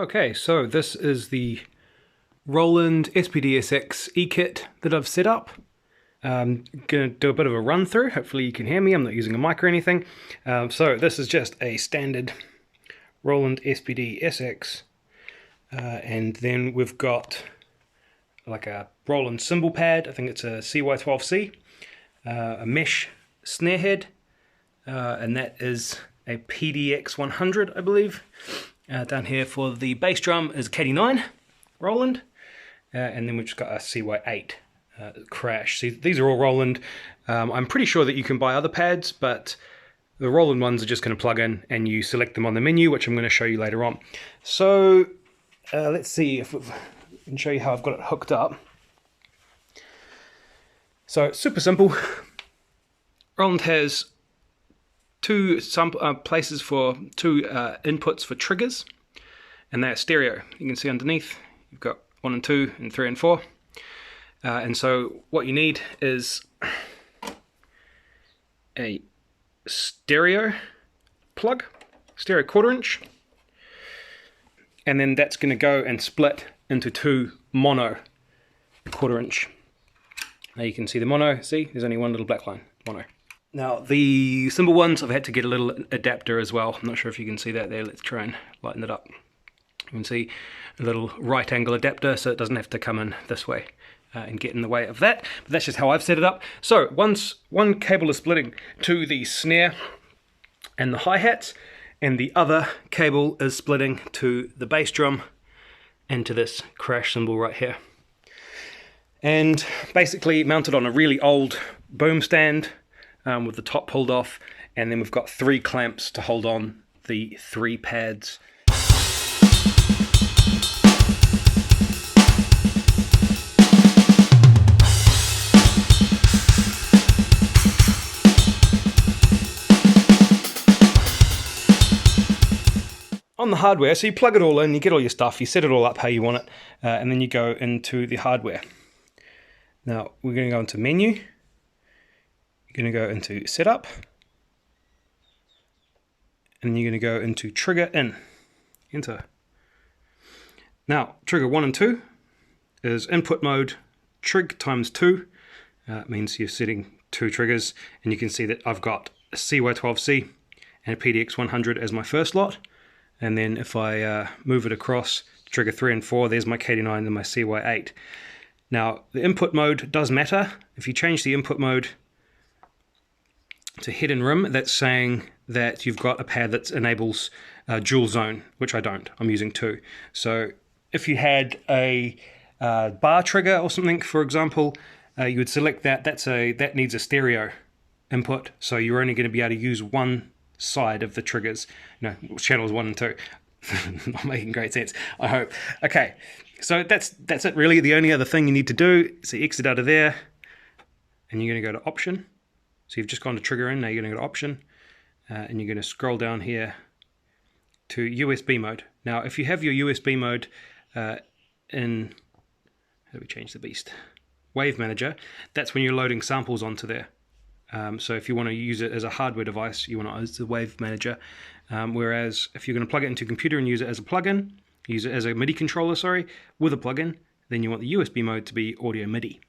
Okay, so this is the Roland SPD-SX E-kit that I've set up. I'm going to do a bit of a run through. Hopefully you can hear me. I'm not using a mic or anything. So this is just a standard Roland SPD-SX. And then we've got like a Roland cymbal pad. I think it's a CY12C. A mesh snare head. And that is a PDX 100, I believe. Down here for the bass drum is a KD9 Roland. And then we've just got a CY8 crash. See, these are all Roland. I'm pretty sure that you can buy other pads, but the Roland ones are just going to plug in and you select them on the menu, which I'm going to show you later on. So let's see if I can show you how I've got it hooked up. So it's super simple. Roland has two places for two inputs for triggers, and they're stereo. You can see underneath you've got 1 and 2 and 3 and 4. And so what you need is a stereo plug, stereo 1/4 inch, and then that's going to go and split into two mono 1/4 inch. Now you can see the mono, see there's only one little black line, mono. Now the cymbal ones I've had to get a little adapter as well. I'm not sure if you can see that there. Let's try and lighten it up. You can see a little right angle adapter so it doesn't have to come in this way and get in the way of that. But that's just how I've set it up. So once one cable is splitting to the snare and the hi-hats, and the other cable is splitting to the bass drum and to this crash cymbal right here. And basically mounted on a really old boom stand with the top pulled off, and then we've got 3 clamps to hold on the 3 pads. On the hardware, so you plug it all in, you get all your stuff, you set it all up how you want it, and then you go into the hardware. Now we're going to go into menu, you're going to go into setup, and you're going to go into trigger in, enter. Now trigger 1 and 2 is input mode, trig times 2, means you're setting 2 triggers, and you can see that I've got a CY12C and a PDX 100 as my first lot. And then if I move it across, trigger 3 and 4, there's my KD9 and my CY8. Now, the input mode does matter. If you change the input mode to head and rim, that's saying that you've got a pad that enables dual zone, which I don't. I'm using 2. So if you had a bar trigger or something, for example, you would select that. That needs a stereo input, so you're only going to be able to use one side of the triggers, channels 1 and 2. Not making great sense, I hope. Okay, so that's it really. The only other thing you need to do is exit out of there, and you're going to go to option. So you've just gone to trigger in, now you're going to go to option, and you're going to scroll down here to USB mode. Now if you have your USB mode in, how do we change the beast? Wave Manager, that's when you're loading samples onto there. So if you want to use it as a hardware device, you want to use the Wave Manager. Whereas if you're going to plug it into a computer and use it as a plugin, use it as a MIDI controller, with a plugin, then you want the USB mode to be audio MIDI.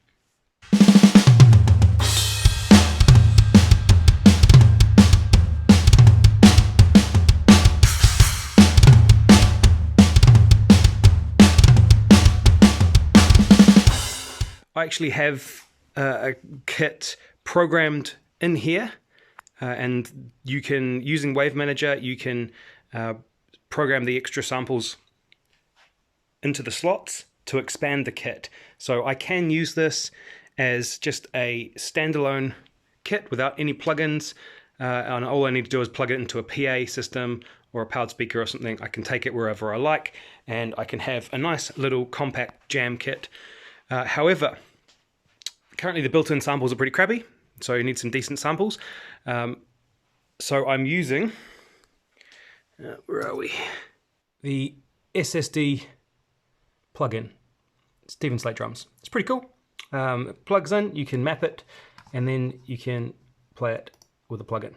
I actually have a kit programmed in here, and you can, using Wave Manager, you can program the extra samples into the slots to expand the kit. So I can use this as just a standalone kit without any plugins, and all I need to do is plug it into a PA system or a powered speaker or something. I can take it wherever I like, and I can have a nice little compact jam kit. However, currently the built-in samples are pretty crappy, so you need some decent samples. So I'm using, where are we? The SSD plugin, Stephen Slate Drums. It's pretty cool. It plugs in, you can map it, and then you can play it with a plugin.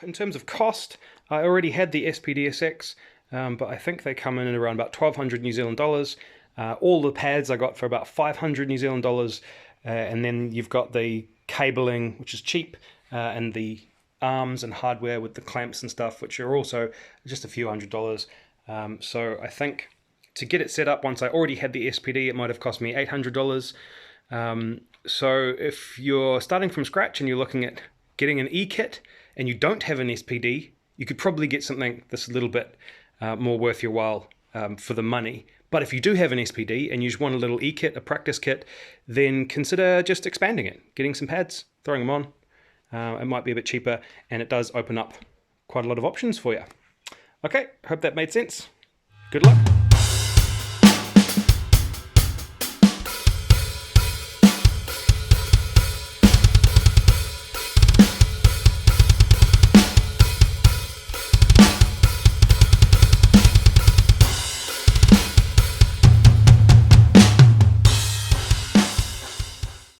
in terms of cost, I already had the SPD-SX, but I think they come in at around about 1,200 New Zealand dollars. All the pads I got for about 500 New Zealand dollars, and then you've got the cabling, which is cheap, and the arms and hardware with the clamps and stuff, which are also just a few $100s. So I think to get it set up, once I already had the SPD, it might have cost me $800. So if you're starting from scratch and you're looking at getting an E-kit and you don't have an SPD, you could probably get something that's a little bit more worth your while for the money. But if you do have an SPD and you just want a little E-kit, a practice kit, then consider just expanding it, getting some pads, throwing them on. It might be a bit cheaper, and it does open up quite a lot of options for you. Okay, hope that made sense. Good luck.